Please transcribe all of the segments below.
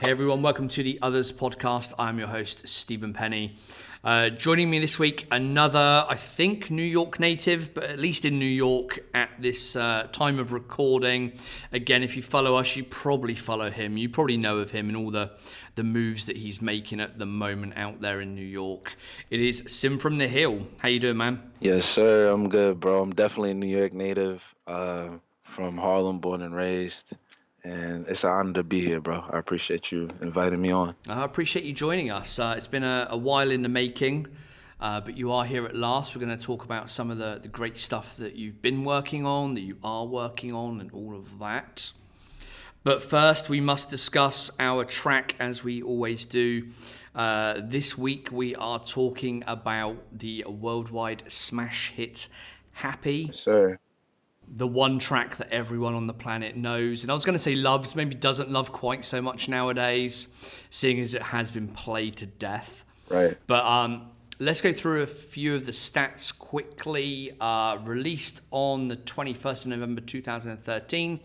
Hey everyone, welcome to the Otherz podcast. I'm your host, Stephen Penny. Joining me this week, another, I think, New York native, but at least in New York at this time of recording. Again, if you follow us, you probably follow him. You probably know of him and all the moves that he's making at the moment out there in New York. It is Sim from the Hill. How you doing, man? Yes, sir. I'm good, bro. I'm definitely a New York native, from Harlem, born and raised. And it's an honor to be here, bro. I appreciate you inviting me on. I appreciate you joining us. It's been a while in the making, but you are here at last. We're going to talk about some of the great stuff that you've been working on, that you are working on, and all of that. But first, we must discuss our track as we always do. This week, we are talking about the worldwide smash hit Happy. Yes, sir. The one track that everyone on the planet knows. And I was going to say loves, maybe doesn't love quite so much nowadays, seeing as it has been played to death. Right. But let's go through a few of the stats quickly. Released on the 21st of November 2013.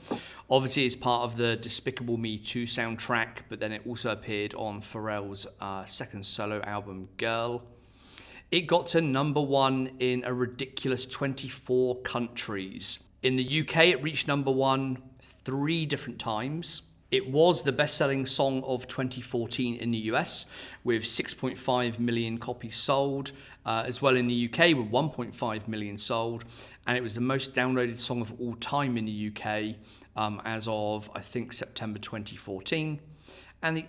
Obviously, it's part of the Despicable Me 2 soundtrack, but then it also appeared on Pharrell's second solo album, Girl. It got to number one in a ridiculous 24 countries. In the UK, it reached number one 3 different times. It was the best-selling song of 2014 in the US, with 6.5 million copies sold, as well in the UK with 1.5 million sold, and it was the most downloaded song of all time in the UK as of, I think, September 2014. And the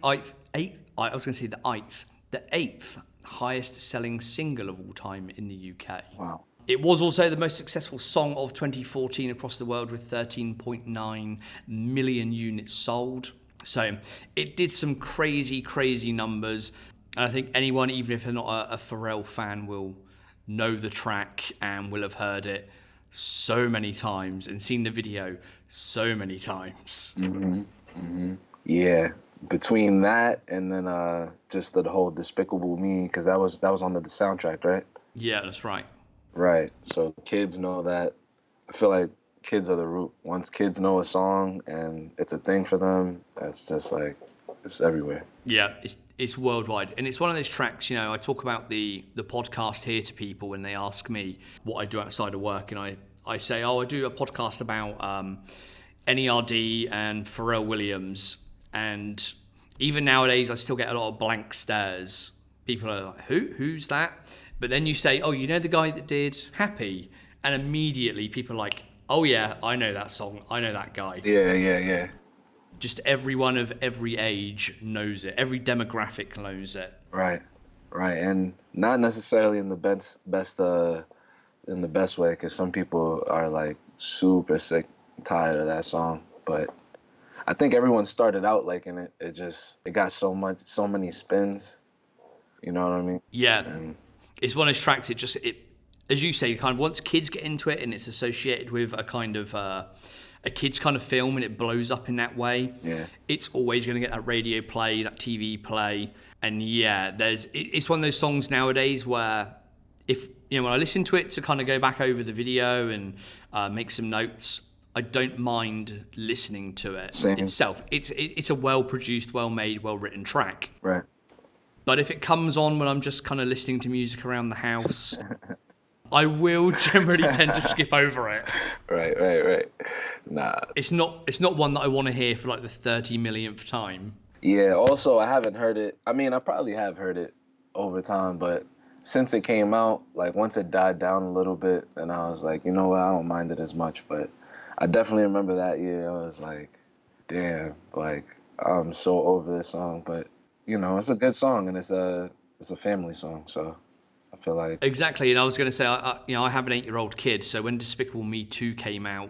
eighth highest selling single of all time in the UK. Wow. It was also the most successful song of 2014 across the world with 13.9 million units sold. So it did some crazy, crazy numbers. And I think anyone, even if they're not a Pharrell fan, will know the track and will have heard it so many times and seen the video so many times. Yeah. Between that and then just the whole Despicable Me, because that was on the soundtrack, right? Yeah, that's right. Right. So kids know that. I feel like kids are the root. Once kids know a song and it's a thing for them, that's just like, it's everywhere. Yeah, it's worldwide. And it's one of those tracks, you know, I talk about the podcast here to people when they ask me what I do outside of work. And I say, I do a podcast about N.E.R.D and Pharrell Williams. And even nowadays, I still get a lot of blank stares. People are like, who's that? But then you say, oh, you know the guy that did Happy? And immediately people are like, oh yeah, I know that song. I know that guy. Yeah. Just everyone of every age knows it. Every demographic knows it. Right. And not necessarily in the best way, because some people are like super sick, tired of that song. But I think everyone started out liking it. It got so many spins. You know what I mean? Yeah. And It's one of those tracks, it as you say, kind of once kids get into it and it's associated with a kind of a kid's kind of film and it blows up in that way, yeah. it's always going to get that radio play, that TV play. And yeah, it's one of those songs nowadays where if, you know, when I listen to it to kind of go back over the video and make some notes, I don't mind listening to it Same. itself. It's a well-produced, well-made, well-written track. Right. But if it comes on when I'm just kind of listening to music around the house, I will generally tend to skip over it. Right. Nah. It's not one that I want to hear for like the 30 millionth time. Yeah, also I haven't heard it. I mean, I probably have heard it over time, but since it came out, like once it died down a little bit, and I was like, you know what, I don't mind it as much. But I definitely remember that year. I was like, damn, like I'm so over this song. But you know, it's a good song and it's a family song, so I feel like Exactly, and I was going to say, I have an 8-year-old kid, so when Despicable Me 2 came out,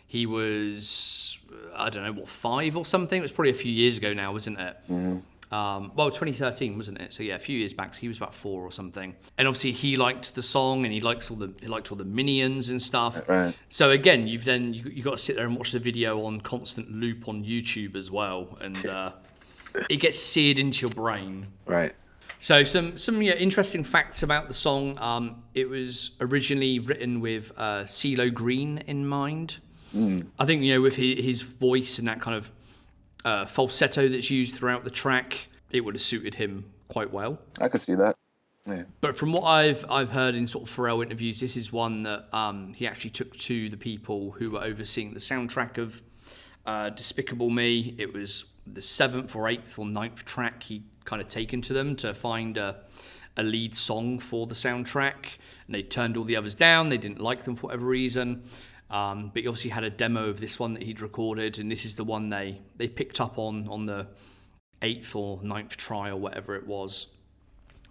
he was, I don't know, 5 or something? It was probably a few years ago now, wasn't it? Mm-hmm. 2013, wasn't it? So yeah, a few years back. So he was about 4 or something. And obviously he liked the song and he liked all the minions and stuff. Right. So again, you got to sit there and watch the video on constant loop on YouTube as well, and it gets seared into your brain. Right. So some interesting facts about the song. It was originally written with CeeLo Green in mind. I think, with his voice and that kind of falsetto that's used throughout the track, it would have suited him quite well. I could see that. Yeah. But from what I've heard in sort of Pharrell interviews, this is one that he actually took to the people who were overseeing the soundtrack of Despicable Me. It was the 7th or 8th or 9th track he'd kind of taken to them to find a lead song for the soundtrack. And they turned all the others down. They didn't like them for whatever reason. But he obviously had a demo of this one that he'd recorded, and this is the one they picked up on the 8th or 9th try or whatever it was.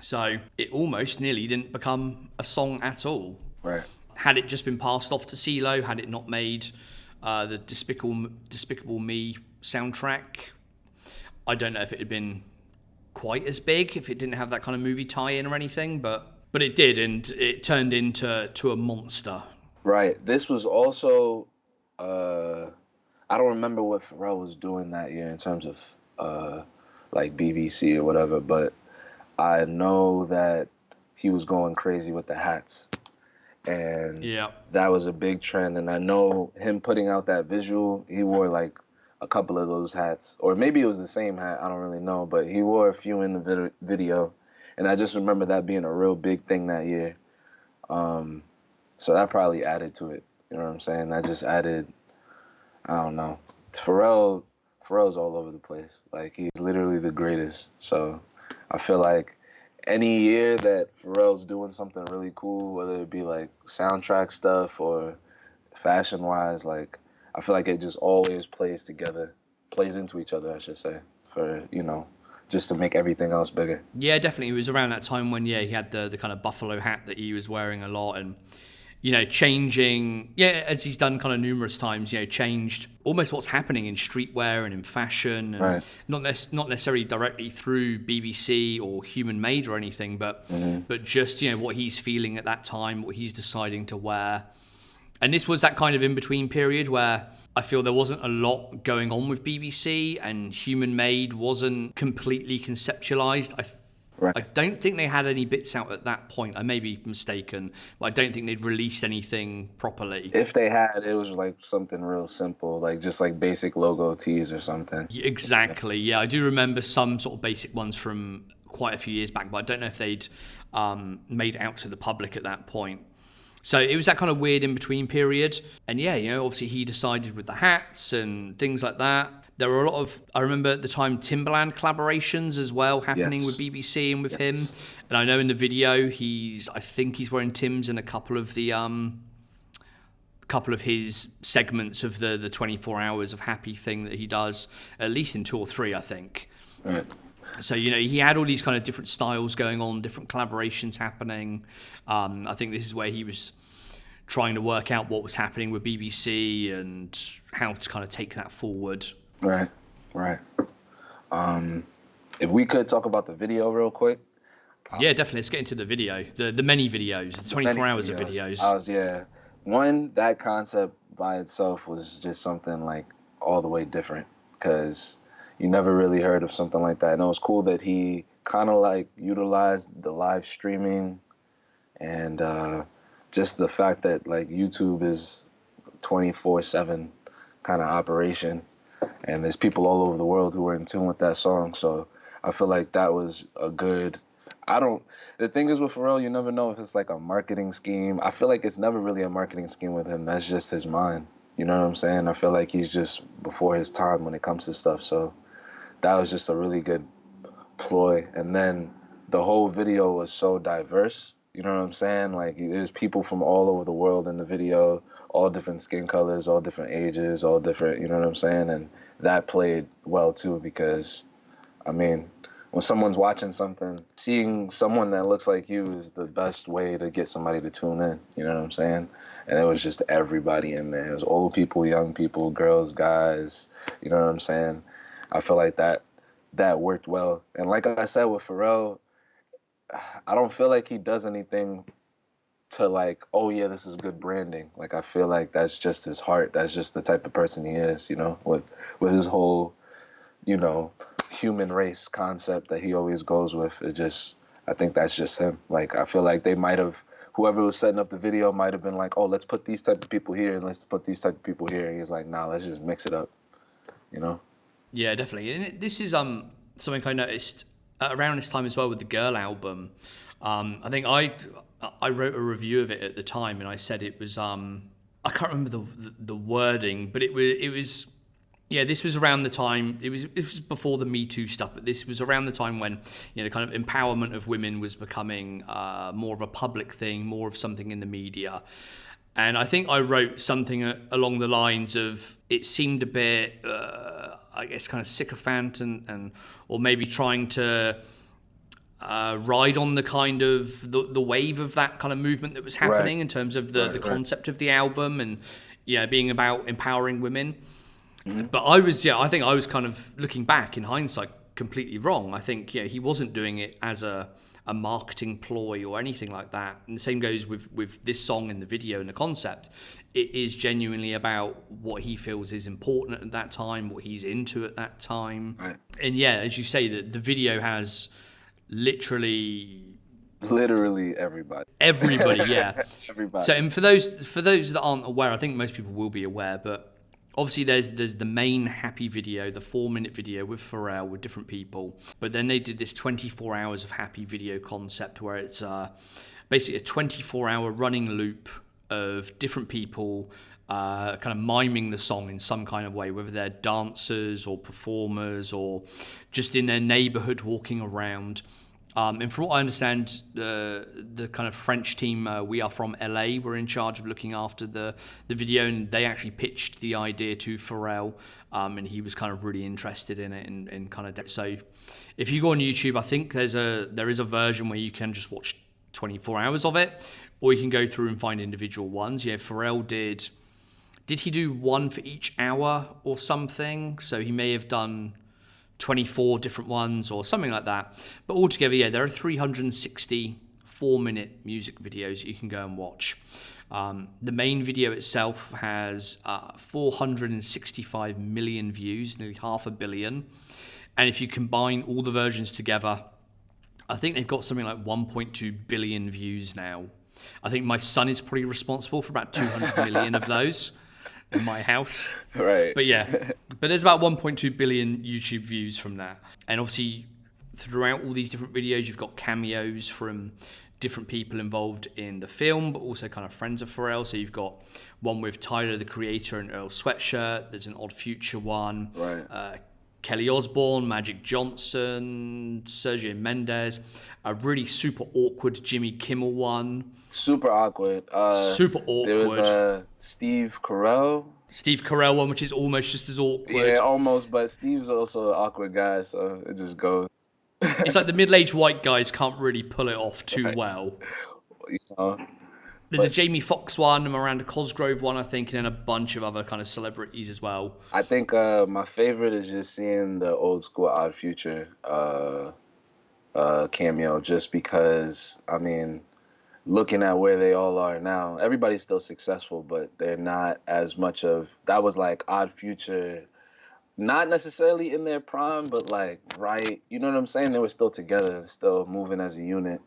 So it almost nearly didn't become a song at all. Right. Had it just been passed off to CeeLo, had it not made the Despicable Me soundtrack, I don't know if it had been quite as big, if it didn't have that kind of movie tie-in or anything, but it did, and it turned into a monster. Right. This was also, I don't remember what Pharrell was doing that year in terms of like BBC or whatever, but I know that he was going crazy with the hats. And yeah, that was a big trend. And I know him putting out that visual, he wore like a couple of those hats. Or maybe it was the same hat, I don't really know. But he wore a few in the video. And I just remember that being a real big thing that year. So that probably added to it. You know what I'm saying? That just added, I don't know. Pharrell's all over the place. Like, he's literally the greatest. So I feel like any year that Pharrell's doing something really cool, whether it be like soundtrack stuff or fashion wise, like I feel like it just always plays into each other, I should say, for, just to make everything else bigger. Yeah, definitely. It was around that time when, he had the kind of buffalo hat that he was wearing a lot, and changing, as he's done kind of numerous times, changed almost what's happening in streetwear and in fashion, and right. not necessarily directly through BBC or Human Made or anything, but just what he's feeling at that time, what he's deciding to wear. And this was that kind of in between period where I feel there wasn't a lot going on with BBC, and Human Made wasn't completely conceptualized. Right. I don't think they had any bits out at that point. I may be mistaken, but I don't think they'd released anything properly. If they had, it was like something real simple, like just like basic logo tees or something. Exactly, yeah. I do remember some sort of basic ones from quite a few years back, but I don't know if they'd made it out to the public at that point. So it was that kind of weird in-between period. And obviously he decided with the hats and things like that. There were a lot of, I remember at the time, Timberland collaborations as well happening with BBC and with him. And I know in the video I think he's wearing Timbs in a couple of his segments of the 24 hours of Happy thing that he does, at least in 2 or 3, I think. Right. So, he had all these kind of different styles going on, different collaborations happening. I think this is where he was trying to work out what was happening with BBC and how to kind of take that forward. Right. If we could talk about the video real quick. Yeah, definitely. Let's get into the video. The many videos, the 24 hours of videos. One, that concept by itself was just something like all the way different, because you never really heard of something like that. And it was cool that he kind of like utilized the live streaming and just the fact that like YouTube is 24/7 kind of operation. And there's people all over the world who are in tune with that song. So I feel like that was a good... The thing is with Pharrell, you never know if it's like a marketing scheme. I feel like it's never really a marketing scheme with him. That's just his mind. You know what I'm saying? I feel like he's just before his time when it comes to stuff. So that was just a really good ploy. And then the whole video was so diverse. You know what I'm saying? Like, there's people from all over the world in the video, all different skin colors, all different ages, all different, you know what I'm saying? And that played well too, because, I mean, when someone's watching something, seeing someone that looks like you is the best way to get somebody to tune in, you know what I'm saying? And it was just everybody in there. It was old people, young people, girls, guys, you know what I'm saying? I feel like that worked well. And like I said with Pharrell, I don't feel like he does anything to like, oh yeah, this is good branding. Like, I feel like that's just his heart. That's just the type of person he is, with his whole, human race concept that he always goes with. I think that's just him. Like, I feel like whoever was setting up the video might have been like, oh, let's put these type of people here and let's put these type of people here. And he's like, nah, let's just mix it up, Yeah, definitely. And this is something I noticed around this time as well with the Girl album. I think I wrote a review of it at the time, and I said it was I can't remember the wording, but it was yeah, this was around the time it was before the Me Too stuff, but this was around the time when the kind of empowerment of women was becoming more of a public thing, more of something in the media. And I think I wrote something along the lines of it seemed a bit, I guess, kind of sycophant and or maybe trying to ride on the kind of the wave of that kind of movement that was happening in terms of the concept of the album and being about empowering women. Mm-hmm. But I think I was kind of looking back in hindsight completely wrong. I think he wasn't doing it as a marketing ploy or anything like that. And the same goes with this song and the video and the concept. It is genuinely about what he feels is important at that time, what he's into at that time. Right. And as you say, the video has literally everybody. Everybody. So, and for those that aren't aware, I think most people will be aware, but obviously there's the main Happy video, the 4-minute video with Pharrell with different people, but then they did this 24 hours of Happy video concept where it's basically a 24-hour running loop of different people kind of miming the song in some kind of way, whether they're dancers or performers or just in their neighborhood walking around. And from what I understand, the kind of French team, We Are From LA, were in charge of looking after the video, and they actually pitched the idea to Pharrell, and he was kind of really interested in it. And kind of so, if you go on YouTube, I think there is a version where you can just watch 24 hours of it, or you can go through and find individual ones. Pharrell did he do one for each hour or something? So he may have done 24 different ones or something like that. But altogether, there are 360 4-minute music videos that you can go and watch. The main video itself has 465 million views, nearly 500 million. And if you combine all the versions together, I think they've got something like 1.2 billion views now. I think my son is probably responsible for about 200 million of those in my house. Right. But there's about 1.2 billion YouTube views from that. And obviously, throughout all these different videos, you've got cameos from different people involved in the film, but also kind of friends of Pharrell. So you've got one with Tyler, the Creator, and Earl Sweatshirt. There's an Odd Future one. Right. Kelly Osbourne, Magic Johnson, Sergio Mendes, a really super awkward Jimmy Kimmel one. Super awkward. Super awkward. There was Steve Carell. Steve Carell one, which is almost just as awkward. Yeah, almost, but Steve's also an awkward guy, so it just goes. It's like the middle-aged white guys can't really pull it off too well. There's a Jamie Foxx one, a Miranda Cosgrove one, I think, and then a bunch of other kind of celebrities as well. I think my favorite is just seeing the old school Odd Future cameo, just because, I mean, looking at where they all are now, everybody's still successful, but they're not as much of, that was like Odd Future, not necessarily in their prime, but like, right, you know what I'm saying? They were still together, still moving as a unit.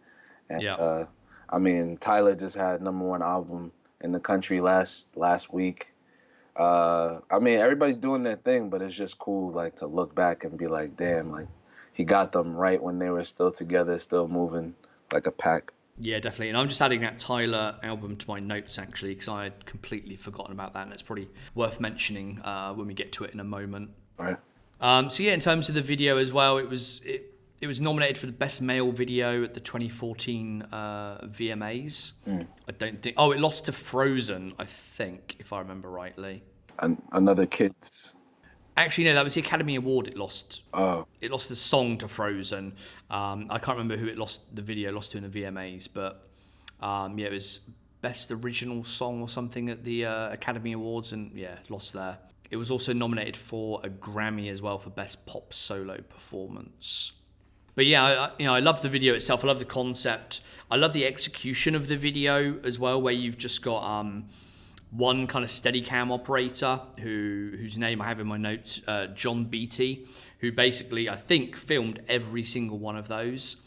And, I mean, Tyler just had #1 album in the country last week. I mean, everybody's doing their thing, but it's just cool, like, to look back and be like, damn, like, he got them right when they were still together, still moving like a pack. Yeah, definitely. And I'm just adding that Tyler album to my notes, actually, because I had completely forgotten about that, and it's probably worth mentioning when we get to it in a moment. Right. So, in terms of the video as well, it was nominated for the Best Male Video at the 2014 VMAs. I don't think... Oh, it lost to Frozen, I think, if I remember rightly. And another Kids... Actually, no, that was the Academy Award it lost. Oh. It lost the song to Frozen. I can't remember who the video lost to in the VMAs, but it was Best Original Song or something at the Academy Awards, and lost there. It was also nominated for a Grammy as well for Best Pop Solo Performance. But I love the video itself. I love the concept. I love the execution of the video as well, where you've just got one kind of Steadicam operator whose name I have in my notes, John Beatty, who basically, I think, filmed every single one of those.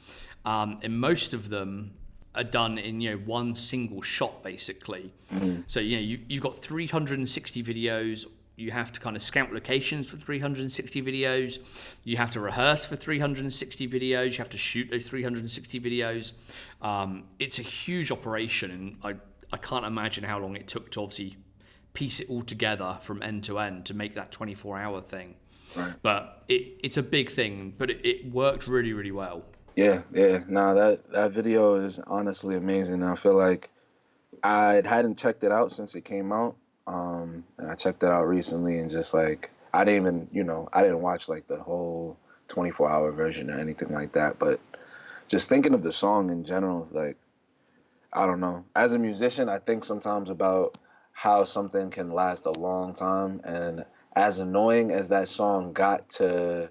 And most of them are done in one single shot, basically. Mm-hmm. So you've got 360 videos. You have to kind of scout locations for 360 videos. You have to rehearse for 360 videos. You have to shoot those 360 videos. It's a huge operation, and I can't imagine how long it took to obviously piece it all together from end to end to make that 24-hour thing. Right. But it's a big thing, but it worked really, really well. Yeah, yeah. No, that video is honestly amazing. I feel like I hadn't checked it out since it came out. And I checked it out recently, and just like I didn't even, I didn't watch like the whole 24-hour version or anything like that. But just thinking of the song in general, like I don't know. As a musician, I think sometimes about how something can last a long time, and as annoying as that song got to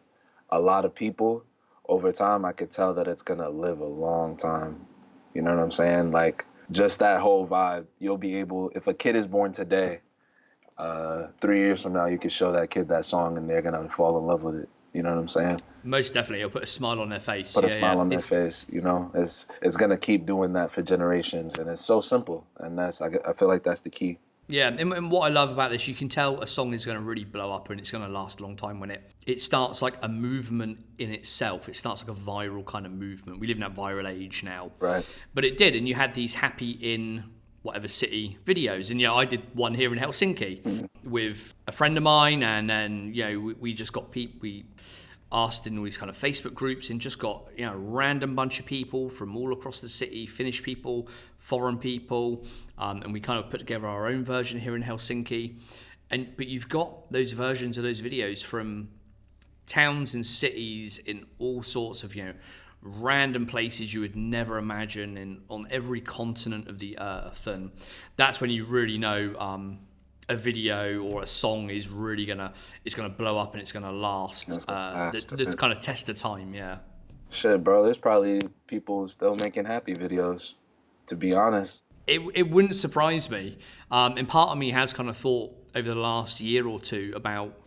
a lot of people over time, I could tell that it's gonna live a long time. You know what I'm saying? Like just that whole vibe. You'll be able, if a kid is born today, 3 years from now, you could show that kid that song and they're gonna fall in love with it. You know what I'm saying? Most definitely, it'll put a smile on their face. Put a Yeah, yeah. smile on their face. It's gonna keep doing that for generations, and it's so simple. And I feel like that's the key. Yeah, and what I love about this, you can tell a song is going to really blow up and it's going to last a long time when it starts like a movement in itself. It starts like a viral kind of movement. We live in that viral age now. Right. But it did, and you had these happy in whatever city videos. And, I did one here in Helsinki with a friend of mine, and then, we just got we asked in all these kind of Facebook groups and just got, random bunch of people from all across the city, Finnish people, foreign people, and we kind of put together our own version here in Helsinki. But you've got those versions of those videos from towns and cities in all sorts of, random places you would never imagine on every continent of the earth. And that's when you really know a video or a song is really gonna blow up and it's gonna last. The kind of test of time, yeah. Shit, bro. There's probably people still making happy videos. To be honest. It wouldn't surprise me. And part of me has kind of thought over the last year or two about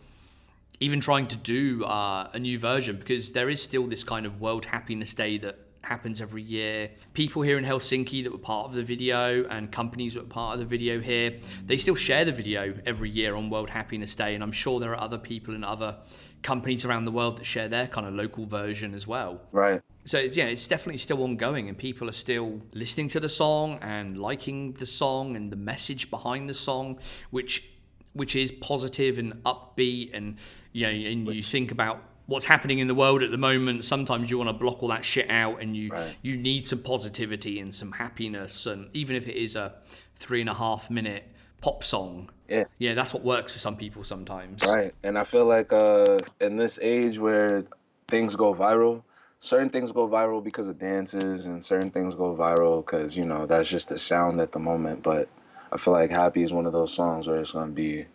even trying to do a new version, because there is still this kind of World Happiness Day that happens every year. People here in Helsinki that were part of the video and companies that were part of the video here, they still share the video every year on World Happiness Day, and I'm sure there are other people in other companies around the world that share their kind of local version as well. Right. So it's definitely still ongoing, and people are still listening to the song and liking the song and the message behind the song, which is positive and upbeat, and you think about what's happening in the world at the moment. Sometimes you want to block all that shit out, and you need some positivity and some happiness, and even if it is a 3.5 minute pop song, that's what works for some people sometimes. Right. And I feel like in this age where things go viral, certain things go viral because of dances, and certain things go viral because that's just the sound at the moment. But I feel like Happy is one of those songs where it's gonna be,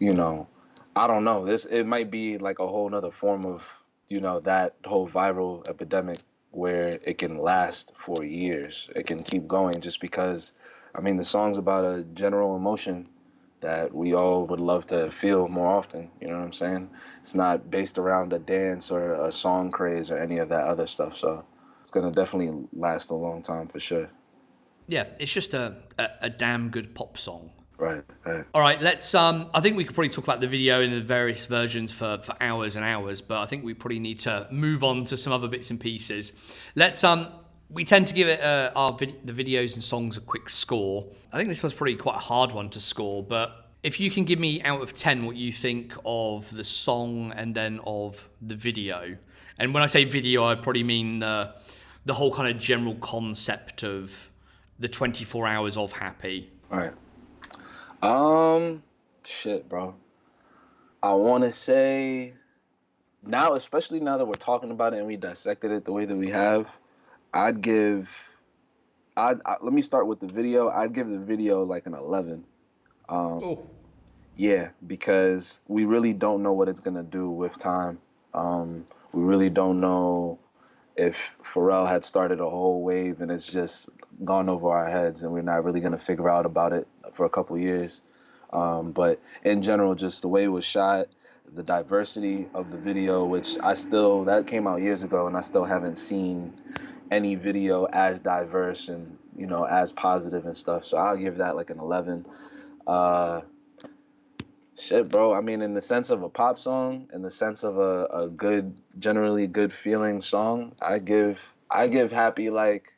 I don't know. It might be like a whole nother form of, that whole viral epidemic where it can last for years. It can keep going just because, the song's about a general emotion that we all would love to feel more often. You know what I'm saying? It's not based around a dance or a song craze or any of that other stuff. So it's going to definitely last a long time for sure. Yeah, it's just a damn good pop song. Right. All right, let's. I think we could probably talk about the video in the various versions for hours and hours, but I think we probably need to move on to some other bits and pieces. Let's. We tend to give it the videos and songs a quick score. I think this was probably quite a hard one to score, but if you can give me out of 10 what you think of the song and then of the video, and when I say video, I probably mean the whole kind of general concept of the 24 hours of Happy. All right. Shit, bro. I want to say now, especially now that we're talking about it and we dissected it the way that we have, let me start with the video. I'd give the video like an 11. Yeah, because we really don't know what it's gonna do with time. We really don't know if Pharrell had started a whole wave and it's just gone over our heads and we're not really gonna figure out about it for a couple years. But in general, just the way it was shot, the diversity of the video, which that came out years ago, and I still haven't seen any video as diverse and, as positive and stuff. So I'll give that like an 11. Shit, bro. I mean, in the sense of a pop song, in the sense of a good, generally good feeling song, I give Happy like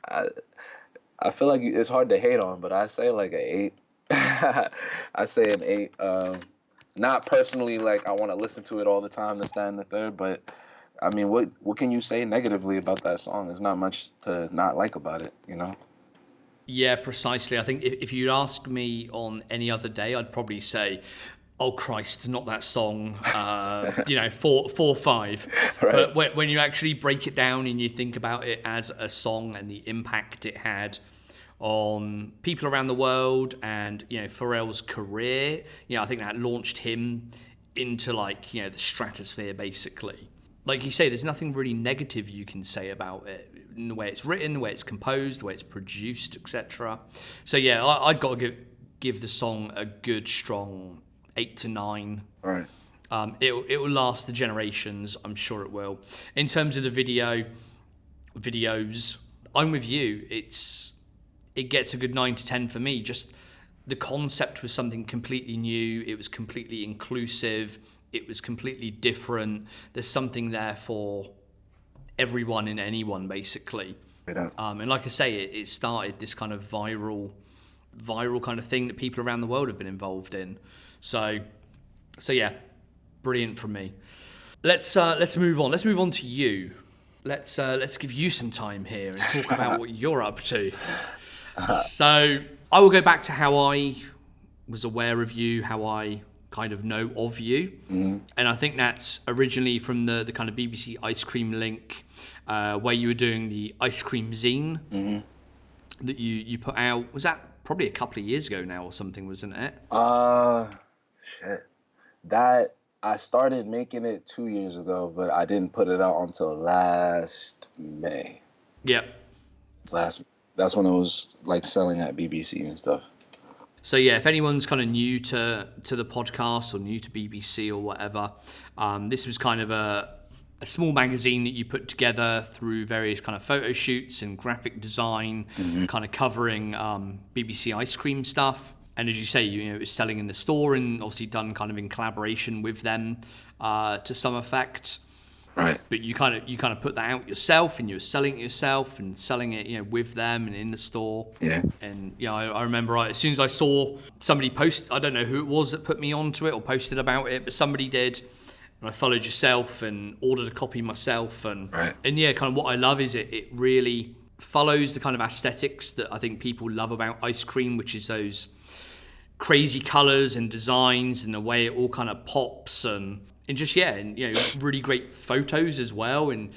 I I feel like it's hard to hate on, but I say like an eight. I say an eight. Not personally like I want to listen to it all the time, this, that, and the third, but I mean, what can you say negatively about that song? There's not much to not like about it, you know? Yeah, precisely. I think if you'd ask me on any other day, I'd probably say, "Oh Christ, not that song." 4, 4, 5. Right. But when you actually break it down and you think about it as a song and the impact it had on people around the world, and Pharrell's career, I think that launched him into like the stratosphere basically. Like you say, there's nothing really negative you can say about it, in the way it's written, the way it's composed, the way it's produced, etc. So yeah, I'd got to give the song a good strong 8 to 9. Right. It will last the generations. I'm sure it will. In terms of the videos, I'm with you. It gets a good 9 to 10 for me. Just the concept was something completely new. It was completely inclusive. It was completely different. There's something there for everyone and anyone, basically. Right. And like I say, it started this kind of viral kind of thing that people around the world have been involved in. So yeah, brilliant from me. Let's move on. Let's move on to you. Let's give you some time here and talk about what you're up to. So I will go back to how I was aware of you, how I kind of know of you. Mm-hmm. And I think that's originally from the kind of BBC Ice Cream link, where you were doing the ice cream zine Mm-hmm. that you put out. Was that probably a couple of years ago now or something, wasn't it? Shit. That I started making it 2 years ago, but I didn't put it out until last May. Yep. Last That's when it was like selling at BBC and stuff. So yeah, if anyone's kind of new to the podcast or new to BBC or whatever, this was kind of a small magazine that you put together through various kind of photo shoots and graphic design, kind of covering BBC ice cream stuff. And as you say, it was selling in the store and obviously done kind of in collaboration with them to some effect. Right. But you kind of put that out yourself, and you were selling it yourself and selling it, with them and in the store. Yeah. And I remember as soon as I saw somebody post, I don't know who it was that put me onto it or posted about it, but somebody did. And I followed yourself and ordered a copy myself. And Right. and yeah, kind of what I love is it really follows the kind of aesthetics that I think people love about ice cream, which is those crazy colors and designs and the way it all kind of pops and just really great photos as well. And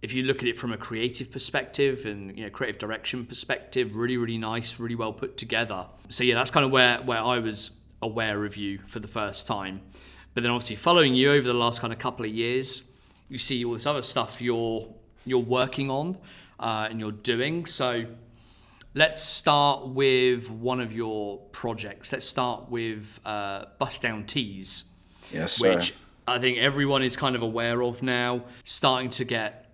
if you look at it from a creative perspective and creative direction perspective, really, really nice, really well put together. So yeah, that's kind of where I was aware of you for the first time. But then obviously following you over the last kind of couple of years, you see all this other stuff you're working on and you're doing. So let's start with one of your projects. Let's start with Bust Down Tees. Yes, sir. Which I think everyone is kind of aware of now, starting to get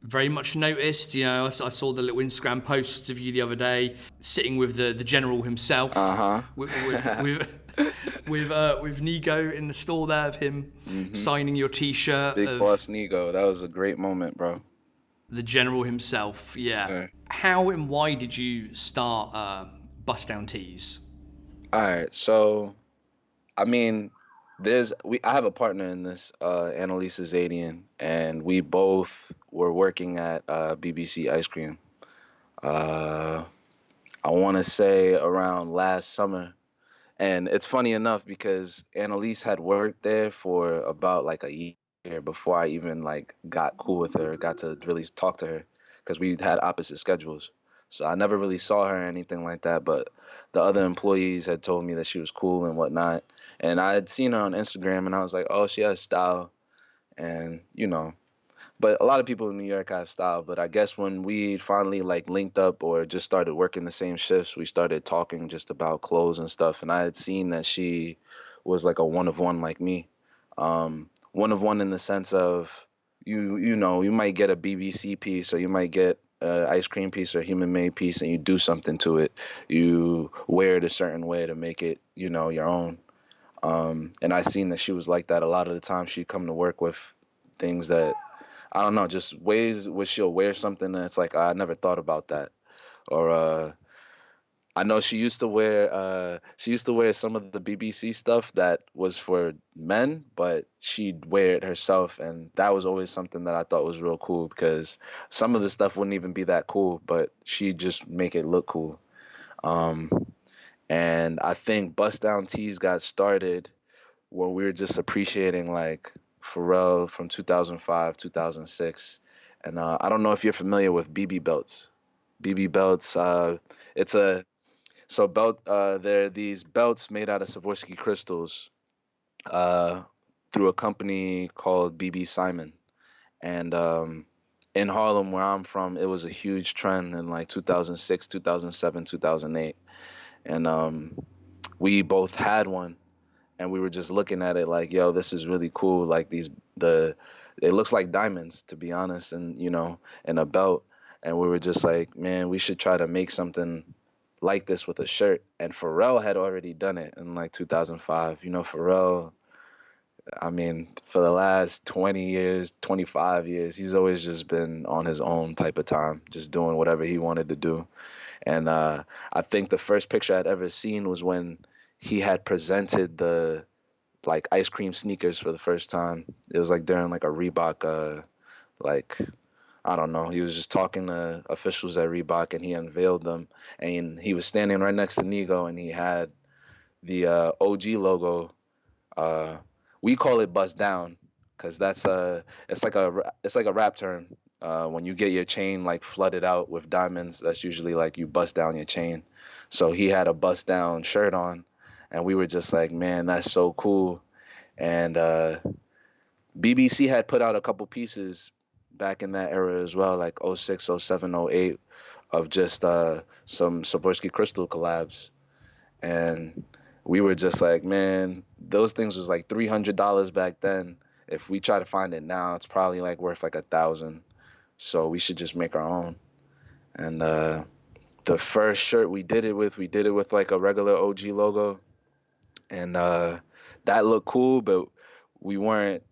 very much noticed. I saw the little Instagram posts of you the other day, sitting with the general himself, with Nigo in the store there, of him signing your T-shirt. Big Boss Nigo. That was a great moment, bro. The general himself, yeah. Sir. How and why did you start Bust Down Tees? All right, so I mean, I have a partner in this, Annalisa Zadian, and we both were working at BBC Ice Cream. I want to say around last summer, and it's funny enough because Annalise had worked there for about like a year before I even like got cool with her, got to really talk to her, because we had opposite schedules. So I never really saw her or anything like that, but the other employees had told me that she was cool and whatnot. And I had seen her on Instagram and I was like, oh, she has style. And, but a lot of people in New York have style. But I guess when we finally like linked up or just started working the same shifts, we started talking just about clothes and stuff. And I had seen that she was like a one of one like me. One of one in the sense of, you might get a BBC piece or you might get an ice cream piece or human made piece and you do something to it. You wear it a certain way to make it, your own. And I seen that she was like that a lot of the time. She'd come to work with things that I don't know, just ways where she'll wear something and it's like I never thought about that. Or I know she used to wear some of the BBC stuff that was for men, but she'd wear it herself, and that was always something that I thought was real cool because some of the stuff wouldn't even be that cool, but she'd just make it look cool. Um, and I think Bust Down Tees got started when we were just appreciating like Pharrell from 2005, 2006. And I don't know if you're familiar with BB belts. BB belts, it's a so belt. They're these belts made out of Swarovski crystals uh, through a company called BB Simon. And in Harlem, where I'm from, it was a huge trend in like 2006, 2007, 2008. And we both had one, and we were just looking at it like, yo, this is really cool. Like the it looks like diamonds, to be honest, and in a belt. And we were just like, man, we should try to make something like this with a shirt. And Pharrell had already done it in like 2005. Pharrell, I mean, for the last 20 years, 25 years, he's always just been on his own type of time, just doing whatever he wanted to do. And I think the first picture I'd ever seen was when he had presented the like ice cream sneakers for the first time. It was like during like a Reebok like I don't know. He was just talking to officials at Reebok and he unveiled them. And he was standing right next to Nigo and he had the OG logo. Uh, we call it bust down because it's like a rap term. When you get your chain like flooded out with diamonds, that's usually like you bust down your chain. So he had a bust down shirt on, and we were just like, man, that's so cool. And BBC had put out a couple pieces back in that era as well, like '06, '07, '08, of just some Swarovski crystal collabs. And we were just like, man, those things was like $300 back then. If we try to find it now, it's probably like worth like 1,000. So we should just make our own. And the first shirt we did it with like a regular OG logo, and that looked cool, but we weren't,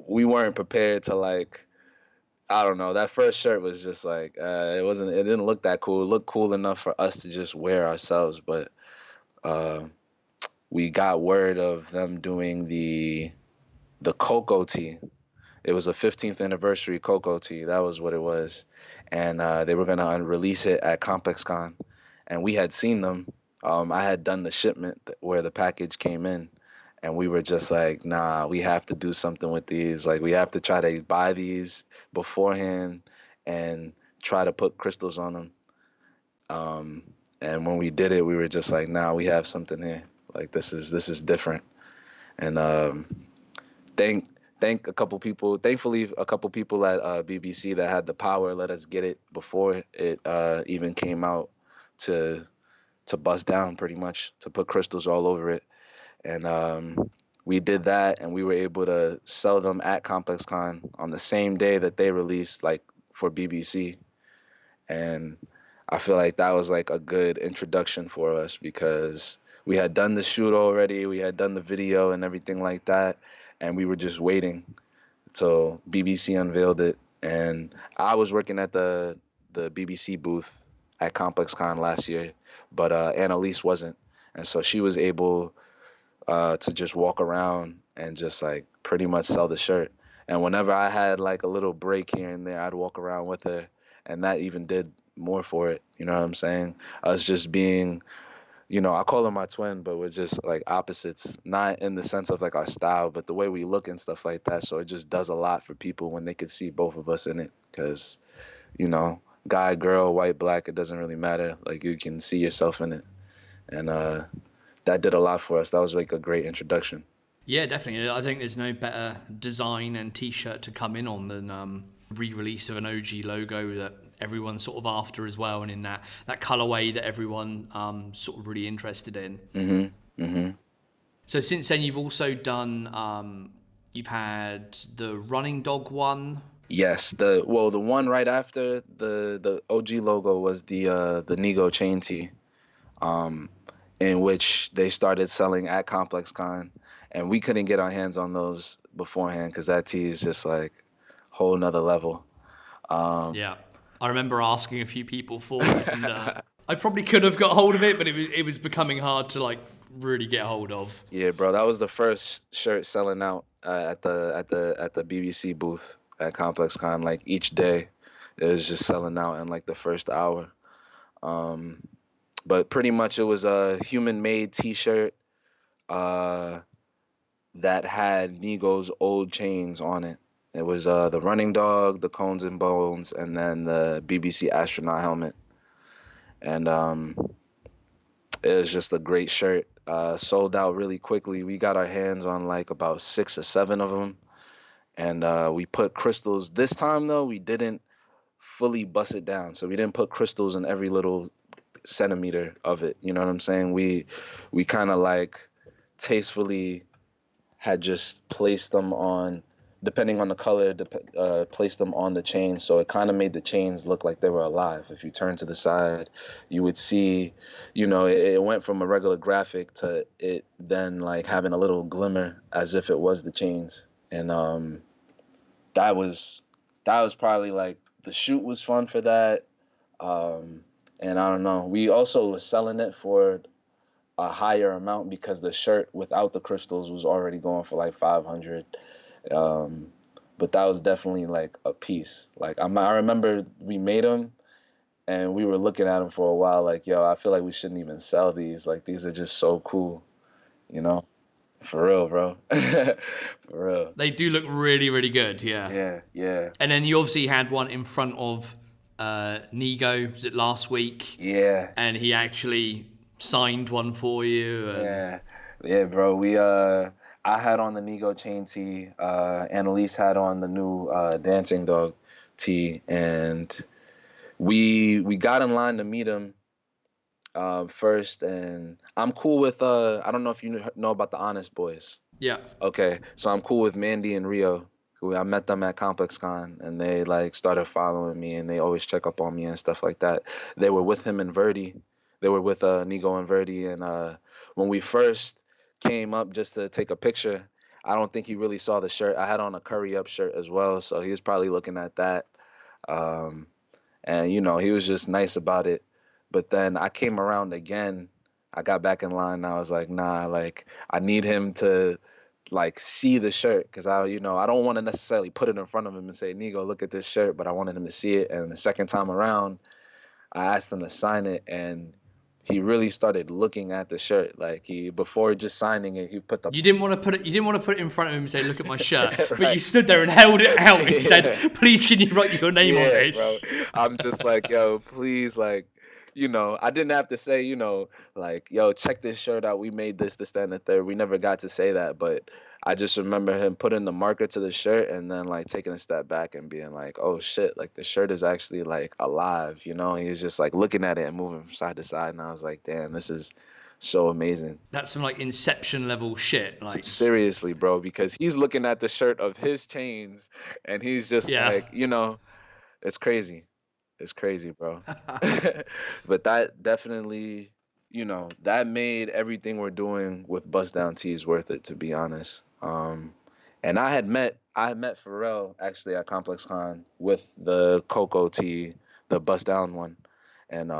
we weren't prepared to like. I don't know. That first shirt was just like it didn't look that cool. It looked cool enough for us to just wear ourselves, but uh, we got word of them doing the cocoa tea. It was a 15th anniversary cocoa tea. That was what it was, and they were gonna release it at ComplexCon, and we had seen them. I had done the shipment where the package came in, and we were just like, nah, we have to do something with these. Like we have to try to buy these beforehand and try to put crystals on them. Um, and when we did it, we were just like, nah, we have something here. Like this is different. And thank thank a couple people. Thankfully, a couple people at BBC that had the power let us get it before it even came out to bust down, pretty much to put crystals all over it. And we did that, and we were able to sell them at ComplexCon on the same day that they released, like for BBC. And I feel like that was like a good introduction for us because we had done the shoot already, we had done the video and everything like that, and we were just waiting till BBC unveiled it. And I was working at the BBC booth at ComplexCon last year, but Annalise wasn't, and so she was able to just walk around and just like pretty much sell the shirt. And whenever I had like a little break here and there, I'd walk around with her, and that even did more for it. You know what I'm saying? Us just being, I call her my twin, but we're just like opposites, not in the sense of like our style, but the way we look and stuff like that. So it just does a lot for people when they could see both of us in it, because you know, guy, girl, white, black, it doesn't really matter. Like you can see yourself in it, and that did a lot for us. That was like a great introduction. Yeah, definitely. I think there's no better design and T-shirt to come in on than re-release of an OG logo that everyone's sort of after as well, and in that colorway that everyone sort of really interested in. So since then, you've also done you've had the Running Dog one. Yes, the one right after the OG logo was the Nego chain tee. Um, in which they started selling at Complex Con, and we couldn't get our hands on those beforehand because that tee is just like whole nother level. Yeah, I remember asking a few people for it, and I probably could have got hold of it, but it was becoming hard to like really get hold of. Yeah, bro, that was the first shirt selling out at the BBC booth at Complex Con. Like each day, it was just selling out in like the first hour. Um, but pretty much it was a human-made T-shirt uh, that had Nigo's old chains on it. It was the running dog, the cones and bones, and then the BBC astronaut helmet. And it was just a great shirt. Sold out really quickly. We got our hands on like about 6 or 7 of them, and we put crystals. This time though, we didn't fully bust it down, so we didn't put crystals in every little centimeter of it. You know what I'm saying? We kind of like tastefully had just placed them on, depending on the color, placed them on the chain. So it kind of made the chains look like they were alive. If you turn to the side, you would see, it went from a regular graphic to it then like having a little glimmer as if it was the chains. And that was probably like the shoot was fun for that. And I don't know. We also was selling it for a higher amount because the shirt without the crystals was already going for like 500. But that was definitely like a piece. Like I remember we made them and we were looking at them for a while. Like, yo, I feel like we shouldn't even sell these. Like these are just so cool, you know? For real, bro. For real. They do look really, really good, yeah. Yeah, yeah. And then you obviously had one in front of N.E.R.D, was it last week? Yeah. And he actually signed one for you. And Yeah, bro. I had on the Nego chain tee. Annalise had on the new Dancing Dog tee, and we got in line to meet him first. And I'm cool with I don't know if you know about the Honest Boys. yeah. Okay, so I'm cool with Mandy and Rio. Who I met them at Complex Con, and they like started following me, and they always check up on me and stuff like that. They were with him and Verdi. They were with Nego and Verdi, and when we first came up just to take a picture, I don't think he really saw the shirt. I had on a Curry Up shirt as well, so he was probably looking at that. Um, and he was just nice about it. But then I came around again. I got back in line, and I was like, nah, like I need him to like see the shirt because I don't want to necessarily put it in front of him and say, Nego, look at this shirt, but I wanted him to see it. And the second time around, I asked him to sign it, and he really started looking at the shirt. Like before just signing it, he put the. You didn't want to put it. You didn't want to put it in front of him and say, "Look at my shirt," Right. but you stood there and held it out and said, "Please, can you write your name on this?" Bro. I'm just like, yo, please, like, I didn't have to say, like, yo, check this shirt out. We made this, that, and the third. We never got to say that, but I just remember him putting the marker to the shirt and then like taking a step back and being like, oh shit, like the shirt is actually like alive, He was just like looking at it and moving from side to side, and I was like, damn, this is so amazing. That's some like Inception level shit. Like Seriously, bro, because he's looking at the shirt of his chains and he's just like, it's crazy. It's crazy, bro. But that definitely, that made everything we're doing with Bust Down Tees worth it, to be honest. And I had met Pharrell actually at Complex Con with the Coco tee, the Bust Down one, and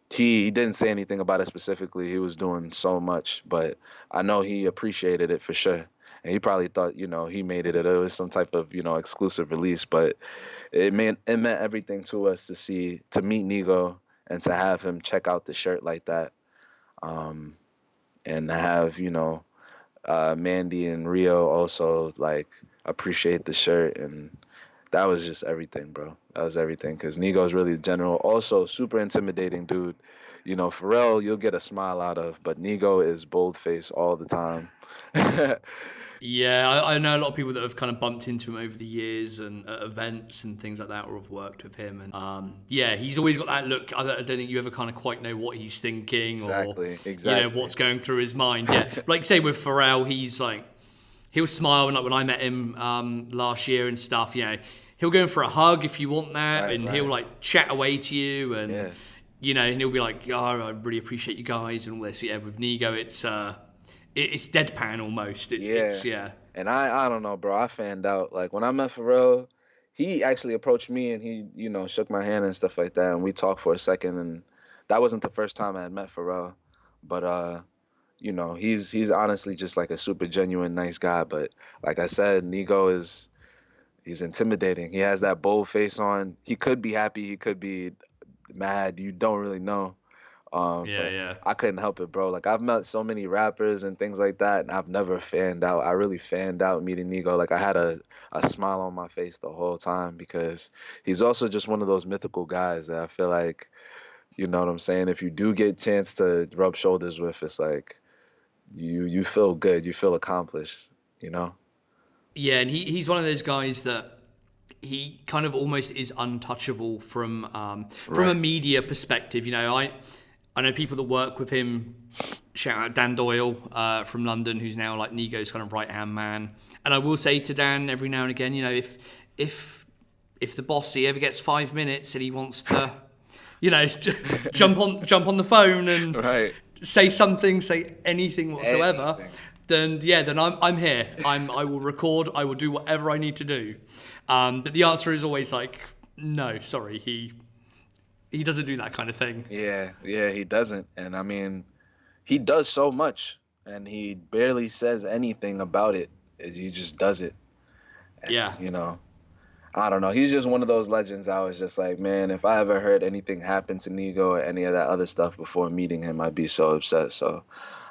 he didn't say anything about it specifically. He was doing so much, but I know he appreciated it for sure. And he probably thought, he made it. It was some type of, exclusive release, but it meant everything to us to meet Nego and to have him check out the shirt like that, and to have Mandy and Rio also like appreciate the shirt, and that was just everything, bro. That was everything because Nego's really general, also super intimidating dude. Pharrell you'll get a smile out of, but Nego is bold face all the time. Yeah, I know a lot of people that have kind of bumped into him over the years and at events and things like that, or have worked with him. And yeah, he's always got that look. I don't think you ever kind of quite know what he's thinking exactly. What's going through his mind. Yeah, like say with Pharrell, he's like, he'll smile, and like when I met him last year and stuff, he'll go in for a hug if you want that, and he'll like chat away to you, and and he'll be like, "Yeah, I really appreciate you guys and all this." Yeah, with Nigo, it's deadpan almost. It's Yeah. yeah, And I don't know, bro. I fanned out. Like when I met Pharrell, he actually approached me and he, shook my hand and stuff like that. And we talked for a second. And that wasn't the first time I had met Pharrell. But he's honestly just like a super genuine, nice guy. But like I said, Nigo he's intimidating. He has that bold face on. He could be happy, he could be mad. You don't really know. yeah, But yeah. I couldn't help it, bro. Like I've met so many rappers and things like that, and I've never fanned out. I really fanned out meeting Nigo. Like I had a smile on my face the whole time because he's also just one of those mythical guys that I feel like, you know what I'm saying? If you do get a chance to rub shoulders with, it's like you feel good, you feel accomplished, you know? Yeah, and he's one of those guys that he kind of almost is untouchable from a Right. media perspective. I know people that work with him. Shout out Dan Doyle from London, who's now like Nigo's kind of right hand man. And I will say to Dan every now and again, if if the bossy ever gets 5 minutes and he wants to, jump on the phone and Right. say something, say anything whatsoever, Anything. then I'm here. I will record. I will do whatever I need to do. But the answer is always like, no, sorry, he doesn't do that kind of thing. Yeah, yeah, he doesn't. And I mean, he does so much and he barely says anything about it. He just does it. And, Yeah, I don't know. He's just one of those legends. I was just like, man, if I ever heard anything happen to Nigo or any of that other stuff before meeting him, I'd be so upset. So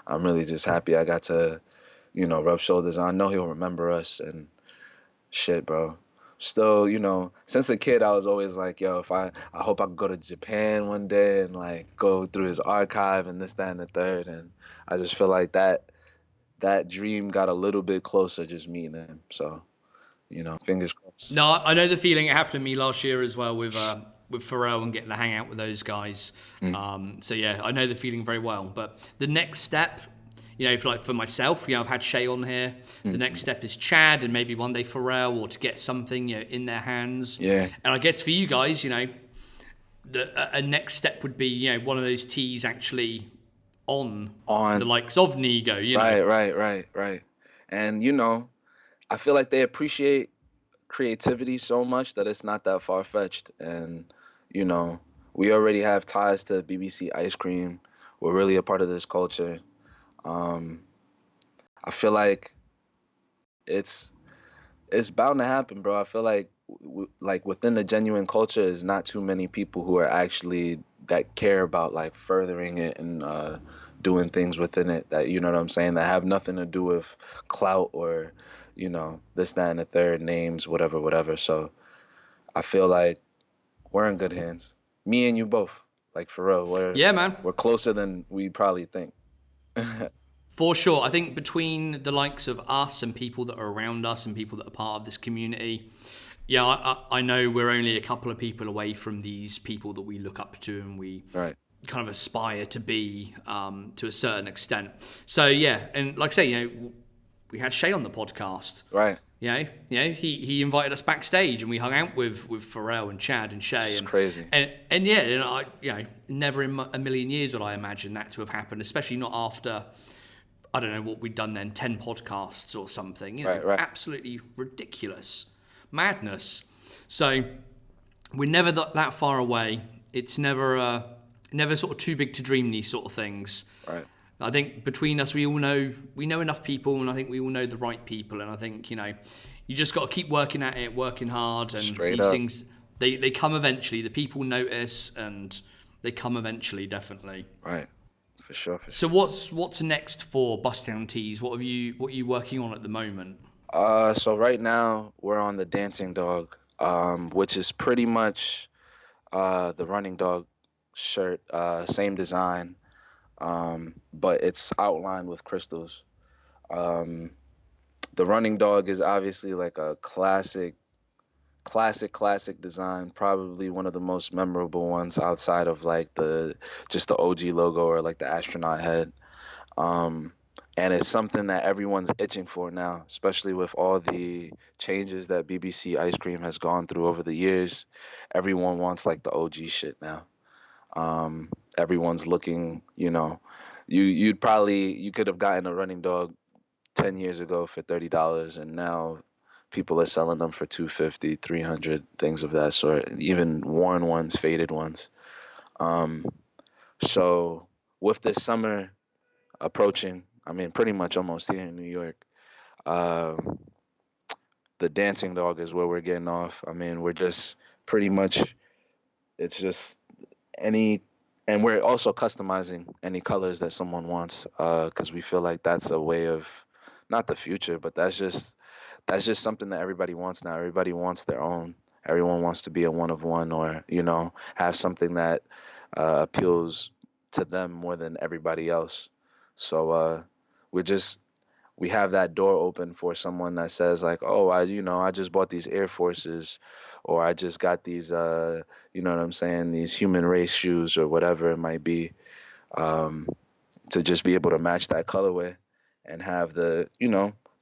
I'm really just happy I got to, rub shoulders. I know he'll remember us and shit, bro. Still, since a kid, I was always like, yo, if I hope I could go to Japan one day and like go through his archive and this, that, and the third. And I just feel like that dream got a little bit closer just meeting him. So, fingers crossed. no, I know the feeling. It happened to me last year as well with Pharrell and getting to hang out with those guys. Mm. So yeah, I know the feeling very well. But the next step, for myself, I've had Shay on here. The next step is Chad and maybe one day Pharrell, or to get something in their hands. Yeah. And I guess for you guys, a next step would be one of those teas actually on the On. likes of Nigo. Right. And I feel like they appreciate creativity so much that it's not that far fetched. And you know, we already have ties to BBC ice cream. We're really a part of this culture. Um, I feel like it's it's bound to happen, bro. I feel like like within the genuine culture is not too many people who are actually that care about like furthering it and doing things within it that you know what I'm saying that have nothing to do with clout or this that and the third names whatever whatever. So I feel like we're in good hands. Me and you both. Like for real, Yeah, man. we're closer than we probably think. For sure. I think between the likes of us and people that are around us and people that are part of this community, yeah, I know we're only a couple of people away from these people that we look up to and we Right. kind of aspire to be to a certain extent. So yeah, and like I say, we had Shay on the podcast. Right. He invited us backstage and we hung out with Pharrell and Chad and Shay It's and crazy. and yeah, and I never in a million years would I imagine that to have happened, especially not after I don't know what we'd done then, 10 podcasts or something. Right. Absolutely ridiculous madness. So we're never that far away. It's never sort of too big to dream these sort of things. Right. I think between us, we know enough people, and I think we all know the right people. And I think you just got to keep working at it, working hard, and Straight these up. things they come eventually. The people notice, and they come eventually, definitely. Right. For sure. For So sure. what's next for Busttown Teas? What are you working on at the moment? So right now we're on the Dancing Dog, which is pretty much the Running Dog shirt, same design, but it's outlined with crystals. Um, the Running Dog is obviously like a classic design, probably one of the most memorable ones outside of like the just the OG logo or like the astronaut head. Um, and it's something that everyone's itching for now, especially with all the changes that BBC ice cream has gone through over the years. Everyone wants like the OG shit now. Everyone's looking, you could have gotten a running dog 10 years ago for $30, and now people are selling them for 250, 300, things of that sort, even worn ones, faded ones. Um, so with this summer approaching, I mean, pretty much almost here in New York, um, the dancing dog is where we're getting off. I mean, we're just pretty much, it's just any, and we're also customizing any colors that someone wants, because we feel like that's a way of, not the future, but that's just something that everybody wants now. Everybody wants their own. Everyone wants to be a one of one, or have something that appeals to them more than everybody else. So we're just we have that door open for someone that says like, oh, I just bought these Air Forces, or I just got these, you know what I'm saying, these human race shoes or whatever it might be, um, to just be able to match that colorway and have the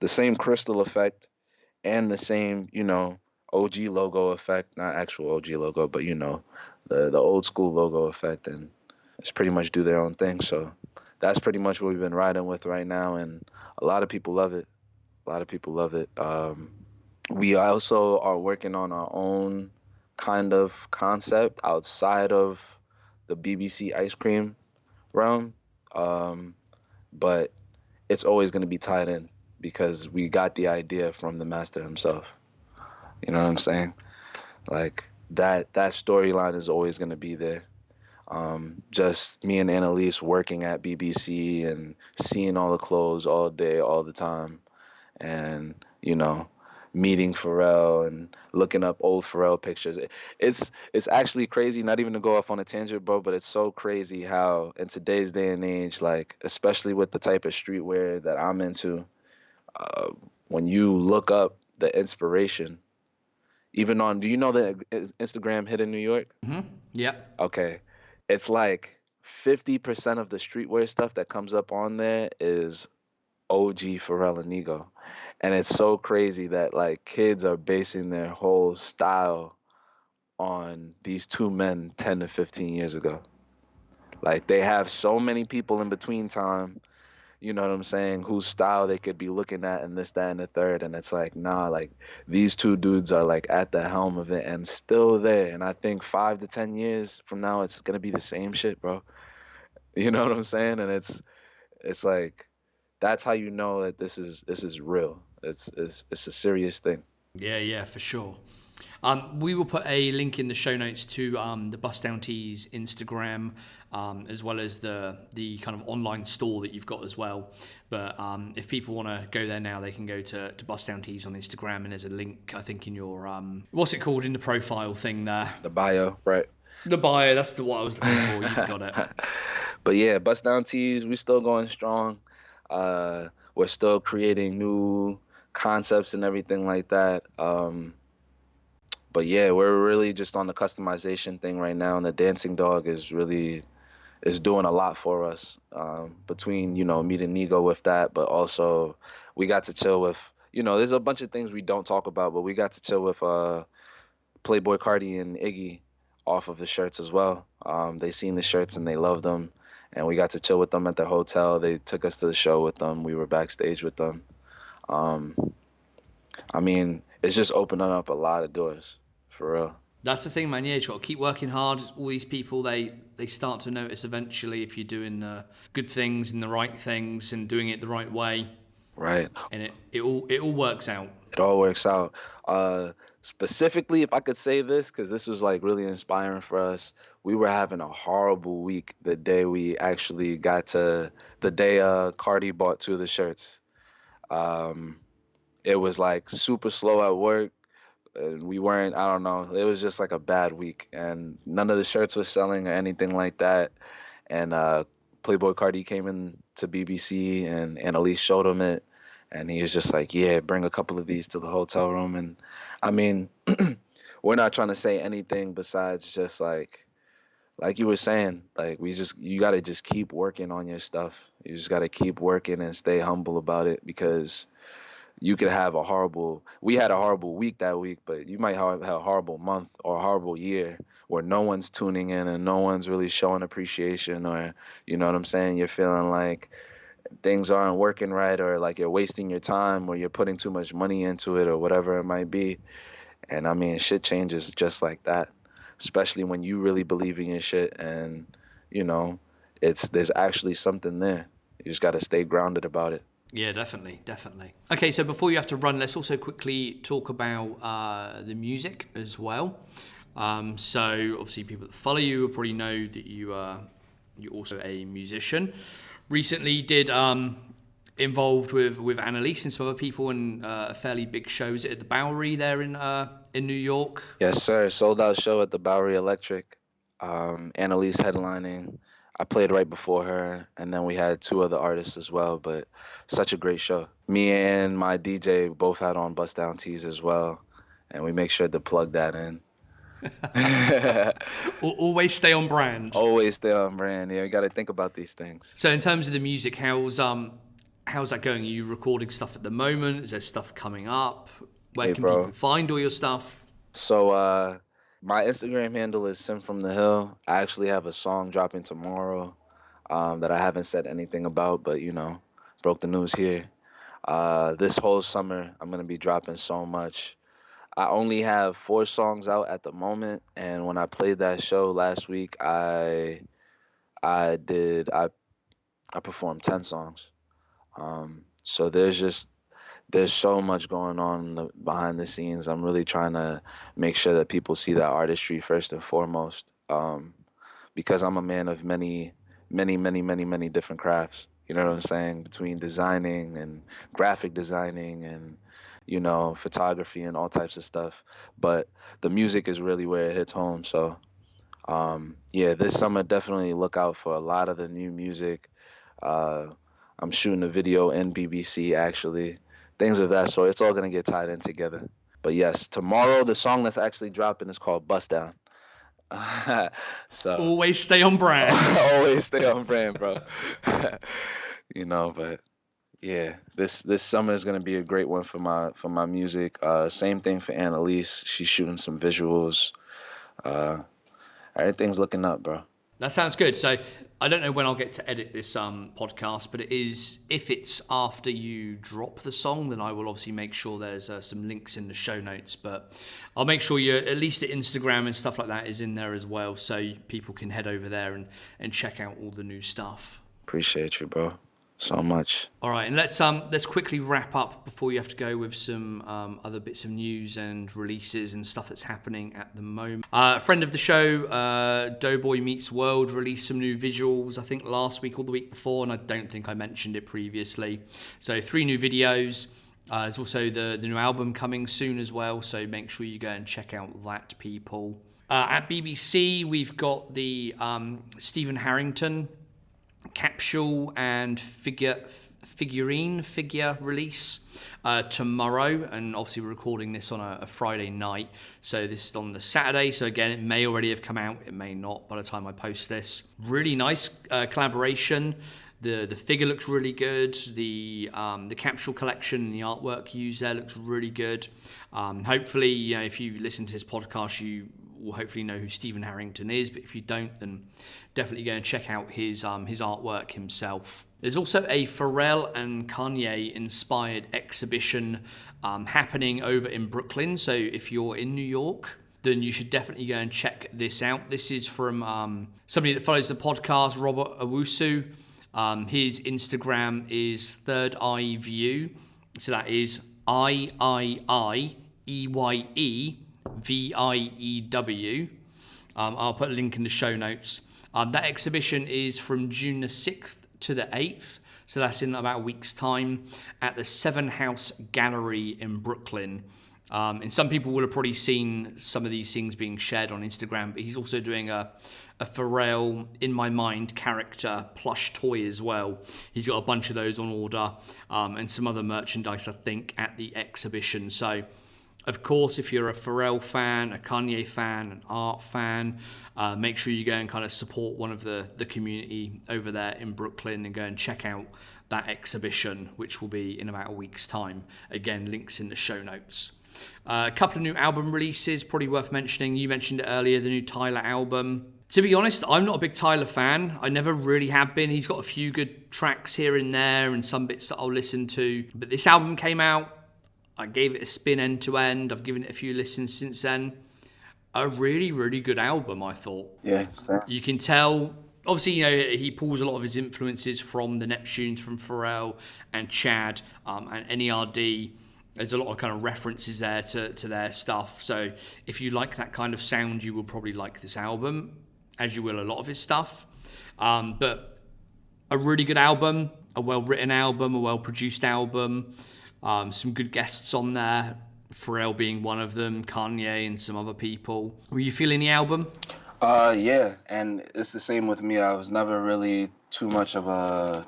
same crystal effect and the same, OG logo effect, not actual OG logo, but the old school logo effect, and just pretty much do their own thing. So that's pretty much what we've been riding with right now, and a lot of people love it. A lot of people love it. We also are working on our own kind of concept outside of the BBC ice cream realm, um, but it's always going to be tied in because we got the idea from the master himself. You know what I'm saying? Like that storyline is always going to be there. Just me and Annalise working at BBC and seeing all the clothes all day, all the time, and meeting Pharrell and looking up old Pharrell pictures. It's actually crazy. Not even to go off on a tangent, bro, but it's so crazy how in today's day and age, like especially with the type of streetwear that I'm into, uh, when you look up the inspiration, even on, do you know the Instagram Hidden New York? Yeah. Okay. It's like 50% of the streetwear stuff that comes up on there is OG Pharrell and Nigo. And it's so crazy that like kids are basing their whole style on these two men 10 to 15 years ago. Like they have so many people in between time, you know what I'm saying, whose style they could be looking at and this, that, and the third. And it's like, nah, like these two dudes are like at the helm of it and still there. And I think 5 to 10 years from now, it's gonna be the same shit, bro. You know what I'm saying? And it's like that's how you know that this is real. It's a serious thing. Yeah, yeah, for sure. We will put a link in the show notes to the Bust Down Tees Instagram, as well as the kind of online store that you've got as well. But if people want to go there now, they can go to Bust Down Tees on Instagram, and there's a link, I think, in your what's it called, in the profile thing there. The bio, right? The bio. That's the what I was looking for. You've got it. But yeah, bust down tees, we still going strong. We're still creating new concepts and everything like that. But yeah, we're really just on the customization thing right now, and the dancing dog is doing a lot for us. Between meeting Nigo with that, but also we got to chill with there's a bunch of things we don't talk about, but we got to chill with Playboy Cardi and Iggy off of the shirts as well. They seen the shirts and they loved them, and we got to chill with them at the hotel. They took us to the show with them. We were backstage with them. Um, I mean, it's just opening up a lot of doors, for real. That's the thing, man. Yeah, you got to keep working hard. All these people, they start to notice eventually if you're doing good things and the right things and doing it the right way, Right. and it all works out. It all works out. Specifically, if I could say this, because this was like really inspiring for us, we were having a horrible week the day we actually got to the day Cardi bought two of the shirts. Um, it was like super slow at work. And we weren't, I don't know, it was just like a bad week. And none of the shirts were selling or anything like that. And Playboy Cardi came in to BBC and Annalise showed him it. And he was just like, yeah, bring a couple of these to the hotel room. And I mean, we're not trying to say anything besides just like you were saying, like you got to just keep working on your stuff. You just got to keep working and stay humble about it because you could have a horrible, we had a horrible week that week, but you might have a horrible month or a horrible year where no one's tuning in and no one's really showing appreciation, or, you know what I'm saying? You're feeling like things aren't working right, or like you're wasting your time, or you're putting too much money into it, or whatever it might be. And I mean, shit changes just like that, especially when you really believe in your shit and, you know, there's actually something there. You just got to stay grounded about it. Yeah, definitely, definitely. Okay, so before you have to run, let's also quickly talk about the music as well. So obviously, people that follow you will probably know that you're also a musician. Recently, did involved with Annalise and some other people in a fairly big show. Is it at the Bowery there in New York? Yes, sir. Sold out show at the Bowery Electric. Annalise headlining. I played right before her, and then we had two other artists as well. But such a great show. Me and my DJ both had on bust down tees as well, and we make sure to plug that in. Always stay on brand. Always stay on brand. Yeah, you got to think about these things. So in terms of the music, how's that going? Are you recording stuff at the moment? Is there stuff coming up? Where Hey, can bro. people find all your stuff? So, my Instagram handle is Sim from the Hill. I actually have a song dropping tomorrow, that I haven't said anything about, but broke the news here. This whole summer, I'm gonna be dropping so much. I only have 4 songs out at the moment, and when I played that show last week, I did I performed 10 songs. So there's so much going on behind the scenes. I'm really trying to make sure that people see that artistry first and foremost, because I'm a man of many, many, many, many, many different crafts. You know what I'm saying? Between designing and graphic designing and, photography and all types of stuff. But the music is really where it hits home. So, yeah, this summer, definitely look out for a lot of the new music. Uh, I'm shooting a video in BBC, actually, things of that sort. It's all gonna get tied in together. But yes, tomorrow the song that's actually dropping is called Bust Down. So Always stay on brand. always stay on brand, bro. But yeah, this summer is gonna be a great one for my music. Same thing for Annalise. She's shooting some visuals. Uh, Everything's looking up, bro. That sounds good. So I don't know when I'll get to edit this podcast, but if it's after you drop the song, then I will obviously make sure there's some links in the show notes. But I'll make sure you at least the Instagram and stuff like that is in there as well, so people can head over there and check out all the new stuff. Appreciate you, bro. So much. All right, and let's quickly wrap up before you have to go with some other bits of news and releases and stuff that's happening at the moment. A friend of the show, Doughboy Meets World, released some new visuals, I think last week or the week before, and I don't think I mentioned it previously. So 3 new videos. There's also the new album coming soon as well, so make sure you go and check out that, people. At BBC, we've got the Stephen Harrington capsule and figure release tomorrow, and obviously we're recording this on a Friday night, so this is on the Saturday, so again it may already have come out, it may not by the time I post this. Really nice collaboration. The figure looks really good. The capsule collection and the artwork used there looks really good. Hopefully, if you listen to his podcast, you will hopefully know who Stephen Harrington is, but if you don't, then definitely go and check out his artwork himself. There's also a Pharrell and Kanye inspired exhibition happening over in Brooklyn, so if you're in New York, then you should definitely go and check this out. This is from somebody that follows the podcast, Robert Owusu. His Instagram is Third Eye View, so that is IIEYEVIEW. I'll put a link in the show notes. That exhibition is from June the 6th to the 8th, so that's in about a week's time, at the Seven House Gallery in Brooklyn. And some people will have probably seen some of these things being shared on Instagram, but he's also doing a Pharrell, in my mind, character plush toy as well. He's got a bunch of those on order, and some other merchandise, I think, at the exhibition. So Of course, if you're a Pharrell fan, a Kanye fan, an art fan, make sure you go and kind of support one of the community over there in Brooklyn and go and check out that exhibition, which will be in about a week's time. Again, links in the show notes. A couple of new album releases, probably worth mentioning. You mentioned it earlier, the new Tyler album. To be honest, I'm not a big Tyler fan. I never really have been. He's got a few good tracks here and there and some bits that I'll listen to. But this album came out. I gave it a spin end to end. I've given it a few listens since then. A really, really good album, I thought. Yeah, same. You can tell, obviously, he pulls a lot of his influences from the Neptunes, from Pharrell and Chad and N.E.R.D. There's a lot of kind of references there to their stuff. So if you like that kind of sound, you will probably like this album, as you will a lot of his stuff. But a really good album, a well-written album, a well-produced album. Some good guests on there, Pharrell being one of them, Kanye and some other people. Were you feeling the album? Yeah, and it's the same with me. I was never really too much of a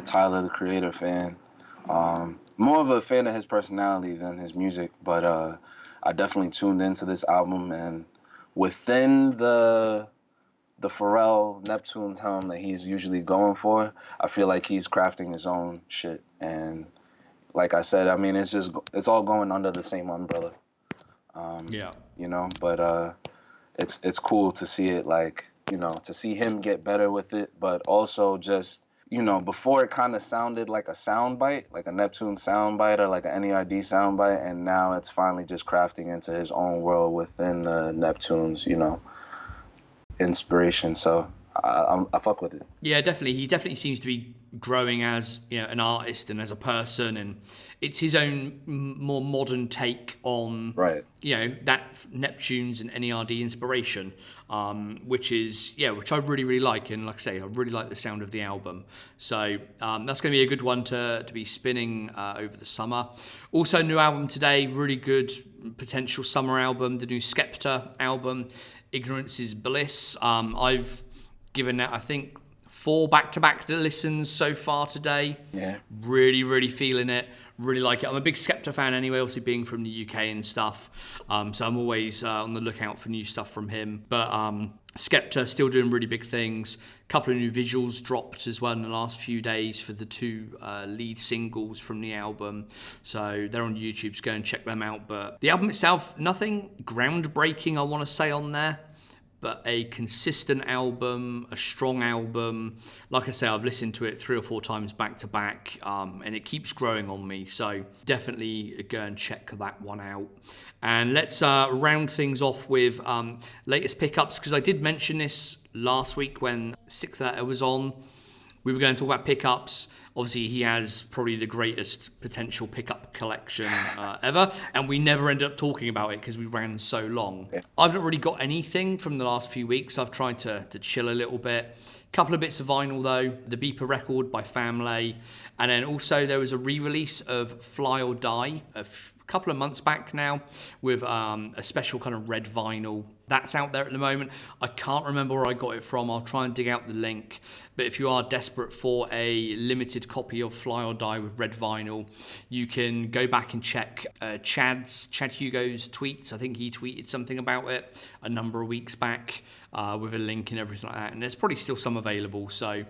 Tyler, the Creator fan. More of a fan of his personality than his music, but I definitely tuned into this album, and within the Pharrell Neptunes helm that he's usually going for, I feel like he's crafting his own shit. And like I said, I mean, it's all going under the same umbrella. Yeah. But it's cool to see it, like, to see him get better with it, but also just, before it kind of sounded like a soundbite, like a Neptune soundbite or like an N.E.R.D soundbite, and now it's finally just crafting into his own world within the Neptunes, inspiration. So I fuck with it. Yeah, definitely. He definitely seems to be growing as an artist and as a person, and it's his own more modern take on Right. That Neptunes and N.E.R.D inspiration, which I really, really like. And like I say, I really like the sound of the album. So that's going to be a good one to be spinning over the summer. Also, new album today, really good potential summer album, the new Skepta album, Ignorance is Bliss. I've given that, I think, 4 back-to-back listens so far today. Yeah. Really, really feeling it. Really like it. I'm a big Skepta fan anyway, obviously being from the UK and stuff. So I'm always on the lookout for new stuff from him. But Skepta still doing really big things. A couple of new visuals dropped as well in the last few days for the 2 lead singles from the album. So they're on YouTube, so go and check them out. But the album itself, nothing groundbreaking, I want to say, on there. But a consistent album, a strong album. Like I say, I've listened to it 3 or 4 times back to back, and it keeps growing on me. So definitely go and check that one out. And let's round things off with latest pickups, because I did mention this last week when Sixth Letter was on. We were going to talk about pickups. Obviously, he has probably the greatest potential pickup collection ever, and we never ended up talking about it because we ran so long. Yeah. I've not really got anything from the last few weeks. I've tried to chill a little bit. Couple of bits of vinyl though, the Beeper record by Family, and then also there was a re-release of Fly or Die a couple of months back now with a special kind of red vinyl. That's out there at the moment. I can't remember where I got it from. I'll try and dig out the link. But if you are desperate for a limited copy of Fly or Die with red vinyl, you can go back and check Chad Hugo's tweets. I think he tweeted something about it a number of weeks back with a link and everything like that. And there's probably still some available, so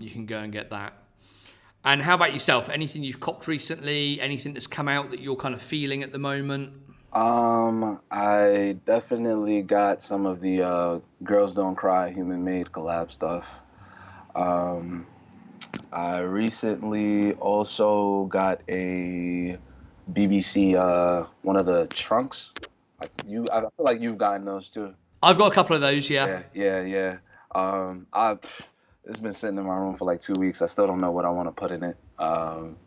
you can go and get that. And how about yourself? Anything you've copped recently? Anything that's come out that you're kind of feeling at the moment? I definitely got some of the Girls Don't Cry Human Made collab stuff. I recently also got a BBC one of the trunks. I feel like you've gotten those too. I've got a couple of those, yeah. Yeah. It's been sitting in my room for like 2 weeks. I still don't know what I want to put in it.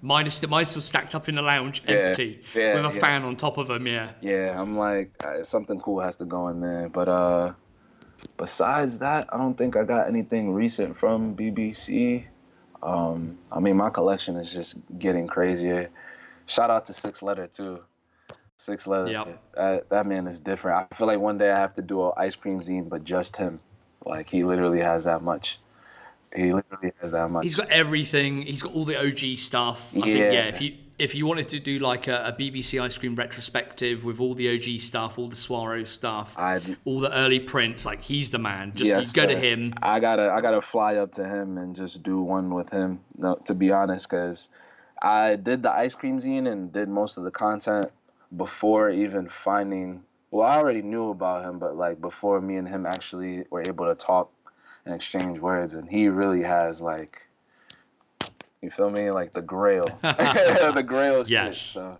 Mine's still stacked up in the lounge, empty, with a fan on top of them, yeah. Yeah, I'm like, something cool has to go in there. But besides that, I don't think I got anything recent from BBC. I mean, my collection is just getting crazier. Shout out to Sixth Letter too. Sixth Letter, yep. That man is different. I feel like one day I have to do an ice cream zine, but just him. Like, he literally has that much. He's got everything. He's got all the OG stuff. I think, if you wanted to do like a BBC Ice Cream retrospective with all the OG stuff, all the Swaro stuff, all the early Prince, like he's the man. Just yes, you go sir. to him. I gotta fly up to him and just do one with him. No, to be honest, because I did the ice cream zine and did most of the content before even finding. Well, I already knew about him, but like before me and him actually were able to talk and exchange words, and he really has like. You feel me? Like the grail. The grail Yes. shit. So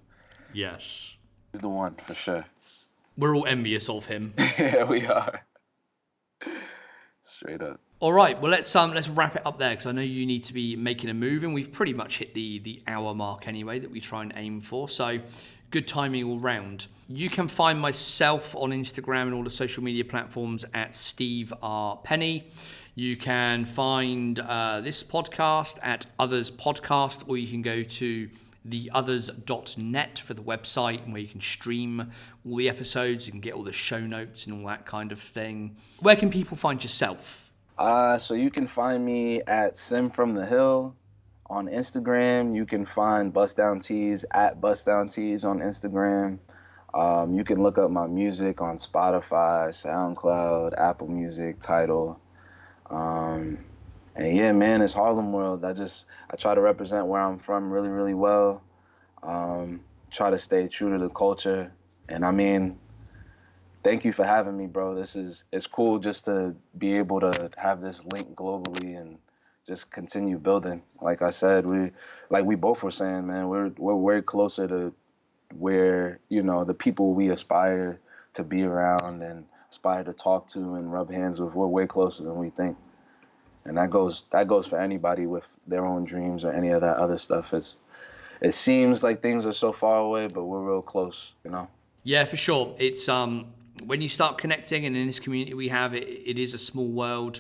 yes. He's the one for sure. We're all envious of him. Yeah, we are. Straight up. All right, well let's wrap it up there because I know you need to be making a move, and we've pretty much hit the hour mark anyway that we try and aim for. So good timing all round. You can find myself on Instagram and all the social media platforms at Steve R. Penny. You can find this podcast at Otherz Podcast, or you can go to theothers.net for the website, and where you can stream all the episodes. You can get all the show notes and all that kind of thing. Where can people find yourself? So you can find me at Sim from the Hill on Instagram. You can find Bust Down Tees at Bust Down Tees on Instagram. You can look up my music on Spotify, SoundCloud, Apple Music, Tidal. And yeah, man, it's Harlem World. I try to represent where I'm from really, really well. Try to stay true to the culture. And I mean, thank you for having me, bro. It's cool just to be able to have this link globally and just continue building. Like I said, we both were saying, man, we're way closer to where, the people we aspire to be around and aspire to talk to and rub hands with. We're way closer than we think. And that goes for anybody with their own dreams or any of that other stuff. It seems like things are so far away, but we're real close, Yeah, for sure. It's when you start connecting, and in this community we have, it is a small world.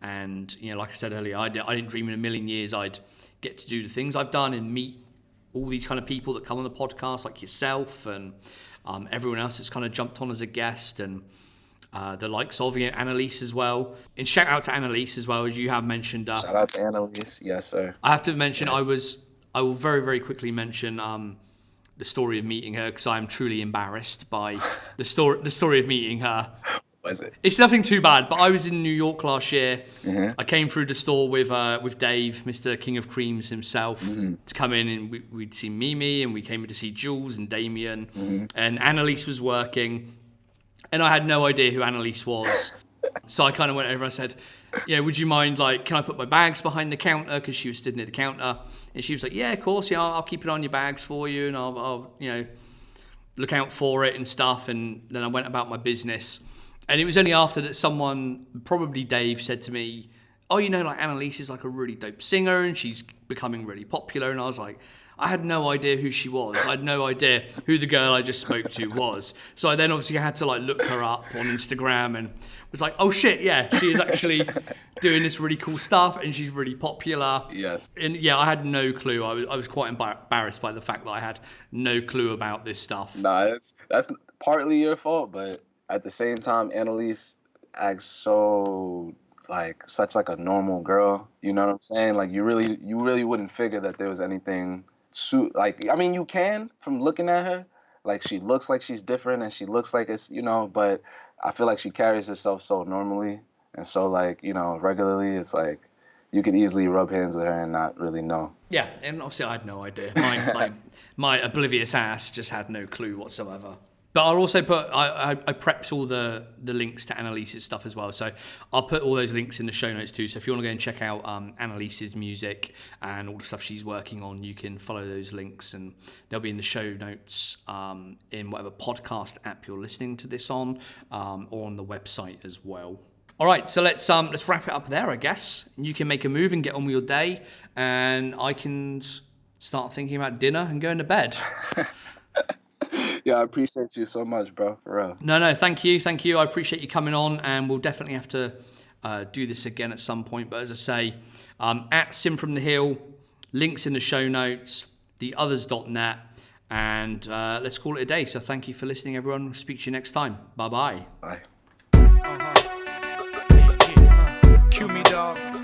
And like I said earlier, I didn't dream in a million years I'd get to do the things I've done and meet all these kind of people that come on the podcast, like yourself and everyone else that's kind of jumped on as a guest, and the likes of Annalise as well. And shout out to Annalise as well, as you have mentioned. Shout out to Annalise, yes sir. I have to mention, I will very, very quickly mention the story of meeting her, because I am truly embarrassed by the story of meeting her. What is it? It's nothing too bad, but I was in New York last year. Mm-hmm. I came through the store with Dave, Mr. King of Creams himself, to come in, and we'd seen Mimi, and we came in to see Jules and Damien, and Annalise was working, and I had no idea who Annalise was. So I kind of went over and I said, would you mind, can I put my bags behind the counter? Because she was stood near the counter. And she was like, yeah, of course, I'll keep it on your bags for you, and I'll look out for it and stuff. And then I went about my business. And it was only after that someone, probably Dave, said to me, oh, Annalise is like a really dope singer and she's becoming really popular. And I was like, I had no idea who she was. I had no idea who the girl I just spoke to was. So I then obviously had to look her up on Instagram, and was like, oh shit, yeah, she is actually doing this really cool stuff and she's really popular. Yes. And yeah, I had no clue. I was quite embarrassed by the fact that I had no clue about this stuff. Nah, that's partly your fault, but at the same time, Annalise acts so such a normal girl. You know what I'm saying? You really wouldn't figure that there was anything you can from looking at her. She looks like she's different and she looks like it's, but I feel like she carries herself so normally and so regularly. It's you could easily rub hands with her and not really know. Yeah, and obviously I had no idea. My oblivious ass just had no clue whatsoever. But I'll also put, I prepped all the links to Annalise's stuff as well. So I'll put all those links in the show notes too. So if you want to go and check out Annalise's music and all the stuff she's working on, you can follow those links, and they'll be in the show notes in whatever podcast app you're listening to this on, or on the website as well. All right, so let's wrap it up there, I guess. You can make a move and get on with your day, and I can start thinking about dinner and going to bed. Yeah, I appreciate you so much, bro, for real. No, thank you. I appreciate you coming on, and we'll definitely have to do this again at some point. But as I say, at Sim from the Hill, links in the show notes, theothers.net, and let's call it a day. So thank you for listening, everyone. We'll speak to you next time. Bye-bye. Bye. Cue me, dog.